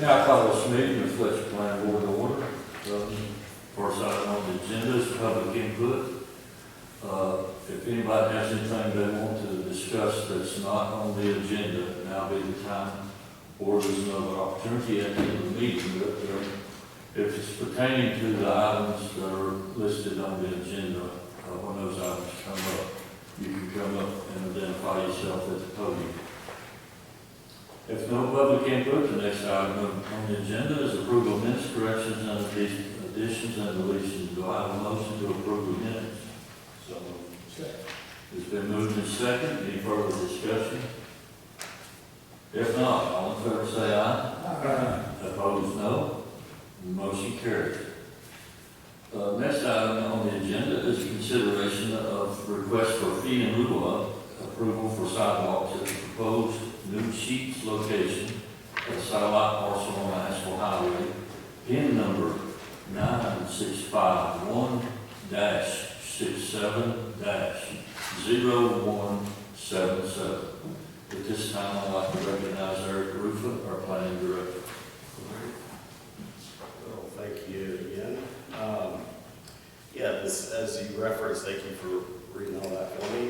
Now I call this meeting of Fletcher Planning Board to order. First item on the agenda is public input. If anybody has anything they want to discuss that's not on the agenda, now be the time, or there's another opportunity at the end of the meeting. But if it's pertaining to the items that are listed on the agenda, when those items come up, you can come up and identify yourself at the podium. If no public input, the next item on the agenda is approval of minutes, corrections, and additions and deletions. Do I have a motion to approve the minutes? So it's been moved and second. Any further discussion? If not, all in favor say aye. Aye. Opposed, no. Motion carries. Next item on the agenda is consideration of request for fee in lieu of approval for sidewalks at the proposed new Sheets location at the satellite parcel on Nashville Highway, PIN number 9651-67-0177. At this time, I'd like to recognize Eric Rufa, our planning director. Well, thank you again. This, as you referenced, thank you for reading all that for me.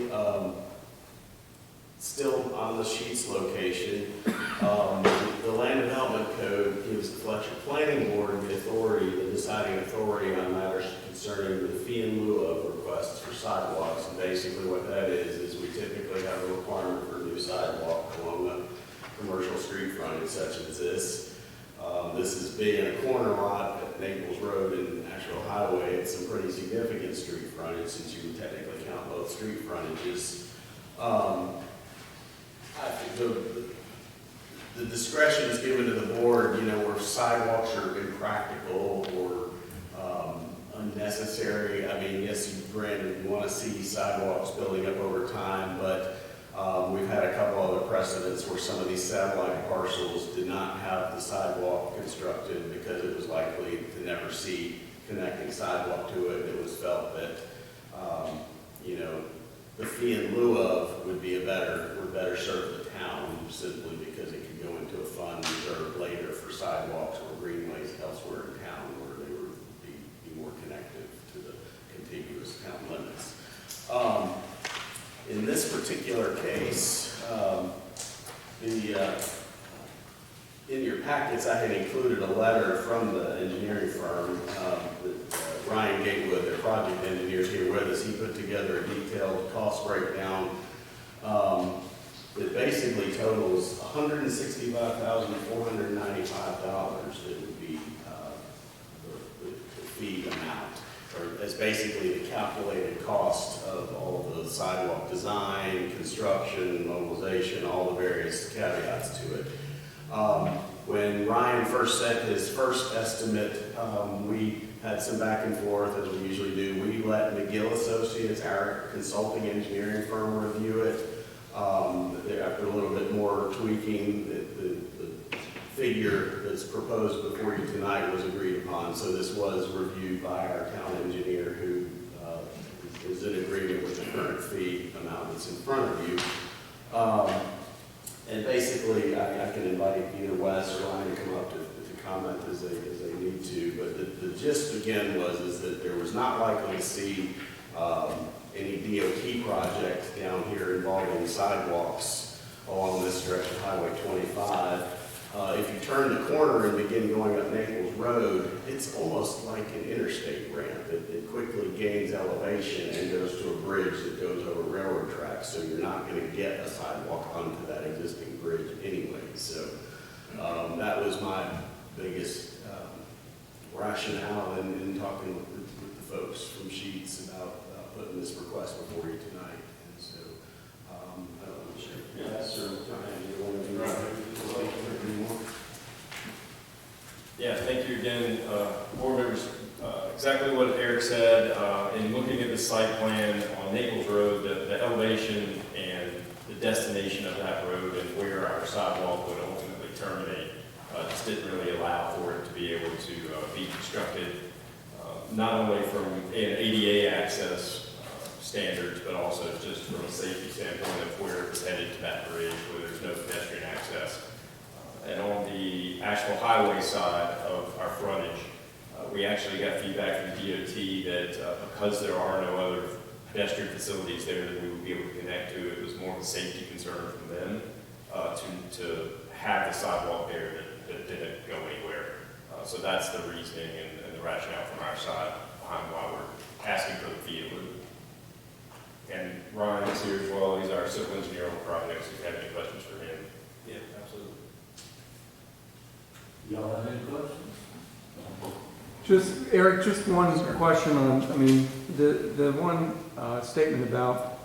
Still on the Sheets location, the Land Development Code gives the Fletcher Planning Board the authority, the deciding authority on matters concerning the fee in lieu of requests for sidewalks. And basically what that is we typically have a requirement for a new sidewalk along the commercial street frontage such as this. This is being a corner lot at Naples Road and Nashville Highway. It's some pretty significant street frontage since you would technically count both street frontages. I think the discretion is given to the board, where sidewalks are impractical or unnecessary. I mean, yes, granted, you want to see sidewalks building up over time, but we've had a couple other precedents where some of these satellite parcels did not have the sidewalk constructed because it was likely to never see connecting sidewalk to it. It was felt that, the fee in lieu of would better serve the town simply because it could go into a fund reserved later for sidewalks or greenways elsewhere in town where they would be more connected to the contiguous town limits. In this particular case, in your packets, I had included a letter from the engineering firm, Ryan Gatewood, their project engineer, is here with us. He put together a detailed cost breakdown that basically totals $165,495. It would be the fee amount, or that's basically the calculated cost of all of the sidewalk design, construction, mobilization, all the various caveats to it. When Ryan first set his first estimate, we had some back and forth, as we usually do. We let McGill Associates, our consulting engineering firm, review it. After a little bit more tweaking, the figure that's proposed before you tonight was agreed upon. So this was reviewed by our town engineer, who is in agreement with the current fee amount that's in front of you. And basically, I can invite either Wes or Ryan to come up to comment as they need to. But the gist again is that there was not likely to see any DOT project down here involving sidewalks along this stretch of Highway 25. If you turn the corner and begin going up Naples Road, it's almost like an interstate ramp. It quickly gains elevation and goes to a bridge that goes over railroad tracks, so you're not going to get a sidewalk onto that existing bridge anyway. So that was my biggest rationale in talking with the folks from Sheets about putting this request before you tonight. And so, I don't know, yes, or Ryan, you want to do more? Yeah, thank you again, board members. Exactly what Eric said, in looking at the site plan on Naples Road, the elevation and the destination of that road and where our sidewalk would ultimately terminate just didn't really allow for it to be able to be constructed, not only from an ADA access standards, but also just from a safety standpoint of where it was headed to that bridge where there's no pedestrian access. And on the actual highway side of our frontage. We actually got feedback from the DOT that because there are no other pedestrian facilities there that we would be able to connect to, it was more of a safety concern from them to have the sidewalk there that didn't go anywhere. So that's the reasoning and the rationale from our side behind why we're asking for the fee in lieu. And Ryan is here as well. He's our civil engineer on the project, so if you have any questions for him. Yeah, absolutely. Y'all have any questions? Just, Eric, just one question on, I mean, the one statement about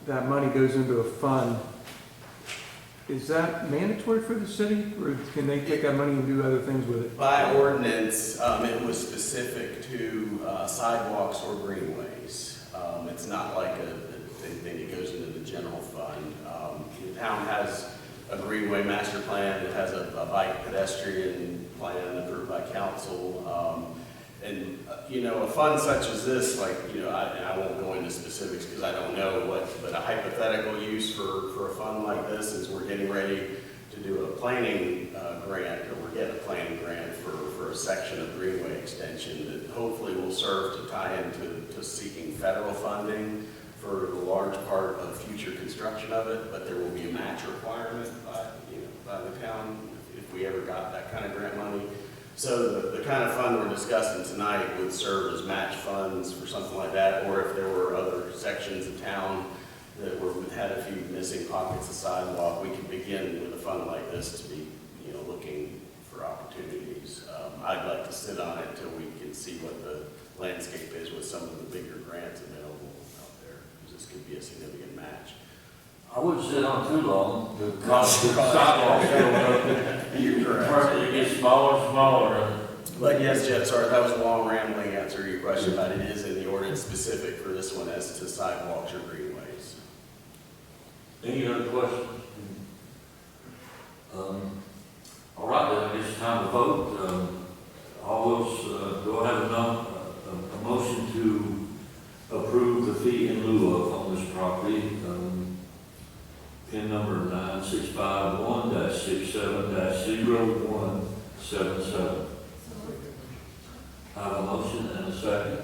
that money goes into a fund, is that mandatory for the city, or can they take that money and do other things with it? By ordinance, it was specific to sidewalks or greenways. It's not like anything that goes into the general fund. The town has a greenway master plan, it has a bike pedestrian plan approved by council. A fund such as this, and I won't go into specifics because I don't know but a hypothetical use for a fund like this is we're getting ready to do a planning grant, or we're getting a planning grant for a section of greenway extension that hopefully will serve to tie into seeking federal funding for the large part of future construction of it, but there will be a match requirement by the town if we ever got that kind of grant money. So the kind of fund we're discussing tonight would serve as match funds for something like that, or if there were other sections of town that had a few missing pockets of sidewalk, we could begin with a fund like this to be, looking for opportunities. I'd like to sit on it until we can see what the landscape is with some of the bigger grants available out there, because this could be a significant match. I wouldn't sit on too long. The sidewalks go up. You're correct. It gets smaller and smaller. But yes, Jeff, sorry, that was a long rambling answer to your question, but it is in the ordinance specific for this one as to sidewalks or greenways. Any other questions? All right, then I guess it's time to vote. All those, do I have a motion to approve the fee in lieu of on this property? Pin number 9651-67-0177. I have a motion and a second.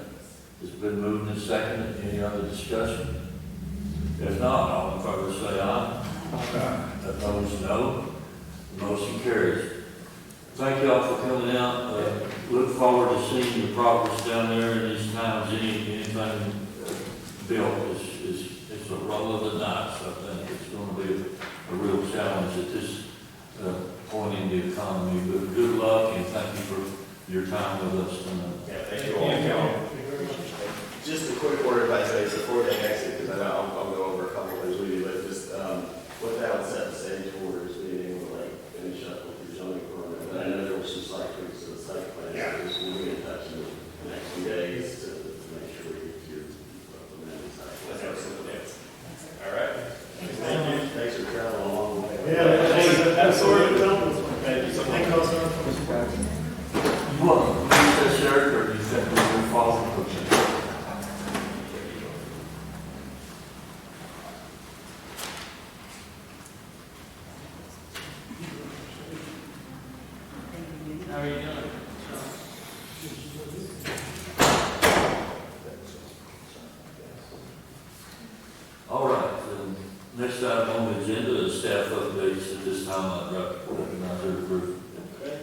It's been moved and seconded. Any other discussion? If not, all in favor say aye. Opposed, no. The motion carries. Thank you all for coming out. Look forward to seeing the progress down there in these towns. Anything built is a roll of the dice. I think it's going to be a real challenge at this point in the economy. But good luck and thank you for your time with us tonight. Yeah, thank you all. Just a quick word, if I say, before they exit, because I know I'll go over a couple of things with you, but just what that would set the stage for is being able to finish up with your zoning permit. But I know there were some slight tweaks to the site plan, so we'll be in touch in the next few days to make sure we get your amended site plan. Let's have some minutes. All right. Thank you. Thanks for traveling a long way. Yeah, that's sort of Thank you so much. Thank you also. You want to use this, Eric, or do you think we will follow the How are you doing? All right, next item on the agenda is staff updates. At this time, I'd recognize every group. Okay.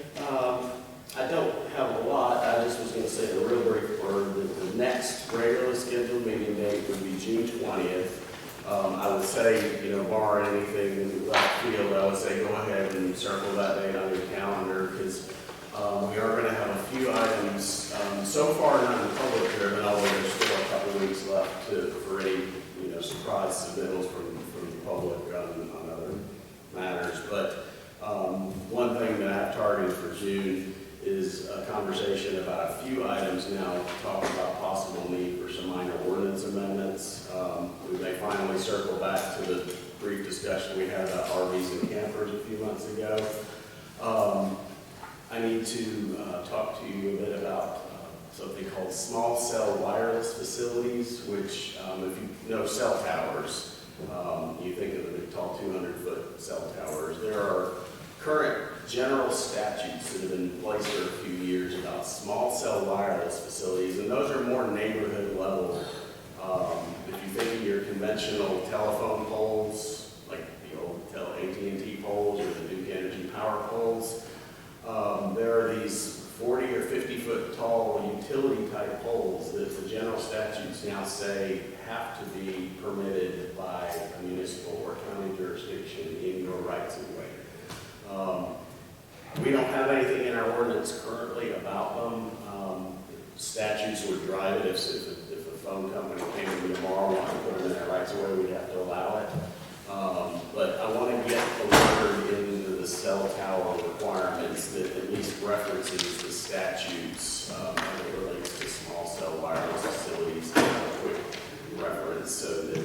I don't have a lot. I just was going to say the real brief word. The next regularly scheduled meeting date would be June 20th. I would say, barring anything in left field, I would say go ahead and circle that date on your calendar because we are going to have a few items. So far, not in public here, but although there's still a couple weeks left for any surprise submittals from the public on other matters. But one thing that I have targeted for June is a conversation about a few items now, talking about possible need for some minor ordinance amendments. We may finally circle back to the brief discussion we had about RVs and campers a few months ago. I need to talk to you a bit about something called small cell wireless facilities, which if you know cell towers, you think of the big tall 200-foot cell towers. There are current general statutes that have been in place for a few years about small cell wireless facilities, and those are more neighborhood level. If you think of your conventional telephone poles, like the old AT&T poles or the Duke Energy power poles, there are these 40 or 50 foot tall utility type poles that the general statutes now say have to be permitted by a municipal or county jurisdiction in your rights of way. We don't have anything in our ordinance currently about them. Statutes would drive it if a phone company came to me tomorrow and wanted to put them in our rights of way, we'd have to allow it. But I want to get a word into the cell tower requirements that at least references the statutes as it relates to small cell wireless facilities. A quick reference so that,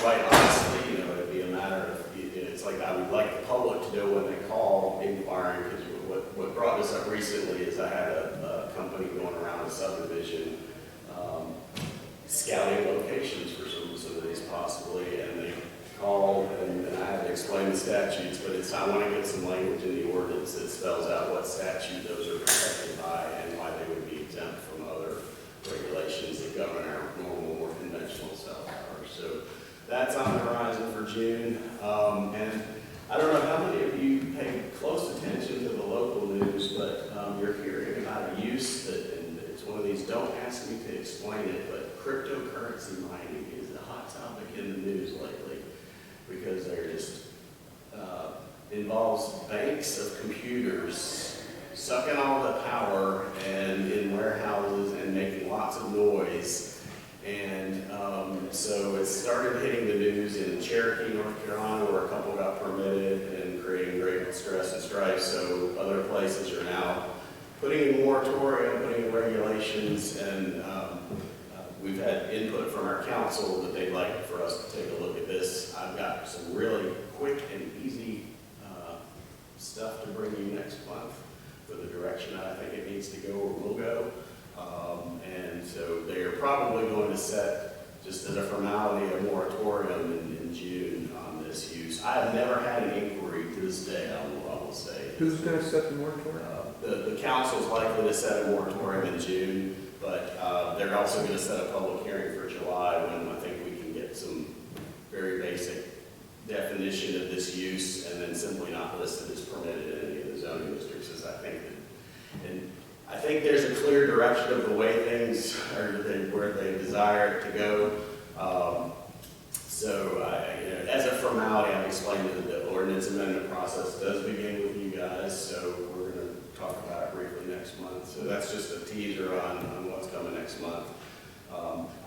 quite honestly, it'd be a matter of, it's like I would like the public to know when they call inquiring, because what brought this up recently is I had a company going around a subdivision scouting locations for some of these possibly, and they called, and I had to explain the statutes, but I want to get some language in the ordinance that spells out what statute those are protected by and why they would be exempt from other regulations that govern our normal, more conventional cell towers. So that's on the horizon for June. And I don't know how many of you pay close attention to the local news, but you're hearing about a use that, and it's one of these, don't ask me to explain it, but cryptocurrency mining is a hot topic in the news lately, because they're just involves banks of computers sucking all the power and in warehouses and making lots of noise. And so it started hitting the news in Cherokee, North Carolina, where a couple got permitted and creating great stress and strife. So other places are now putting in moratorium, putting in regulations, and we've had input from our council that they'd like for us to take a look at this. I've got some really quick and easy stuff to bring you next month for the direction I think it needs to go or will go. And so they are probably going to set, just as a formality, a moratorium in June on this use. I have never had an inquiry to this day, I will say. Who's going to set the moratorium? The council is likely to set a moratorium in June, but they're also going to set a public hearing for July when I think we can get some very basic definition of this use and then simply not listed as permitted in any of the zoning districts, as I think that, and I think there's a clear direction of the way things are, where they desire it to go. So as a formality, I've explained that the ordinance amendment process does begin with you guys, so we're going to talk about it briefly next month. So that's just a teaser on what's coming next month.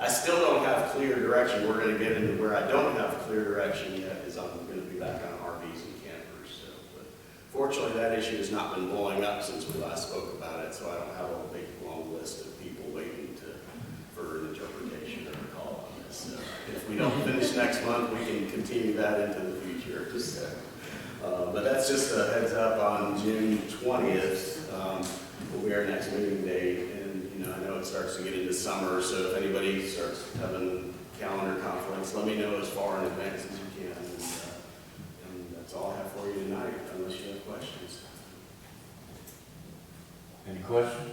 I still don't have clear direction. We're going to get into where I don't have clear direction yet is I'm going to be back on RVs and campers. So, but fortunately, that issue has not been blowing up since we last spoke about it, so I don't have a big long list of people waiting for an interpretation or a call on this. So if we don't finish next month, we can continue that into the future. But that's just a heads up on June 20th. Will be our next meeting date. I know it starts to get into summer, so if anybody starts having calendar conflicts, let me know as far in advance as you can. And that's all I have for you tonight, unless you have questions. Any questions?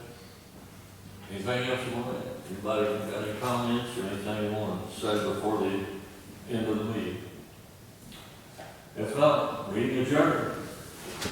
Anything else you want to add? Anybody got any comments or anything you want to say before the end of the meeting? If not, meeting adjourned.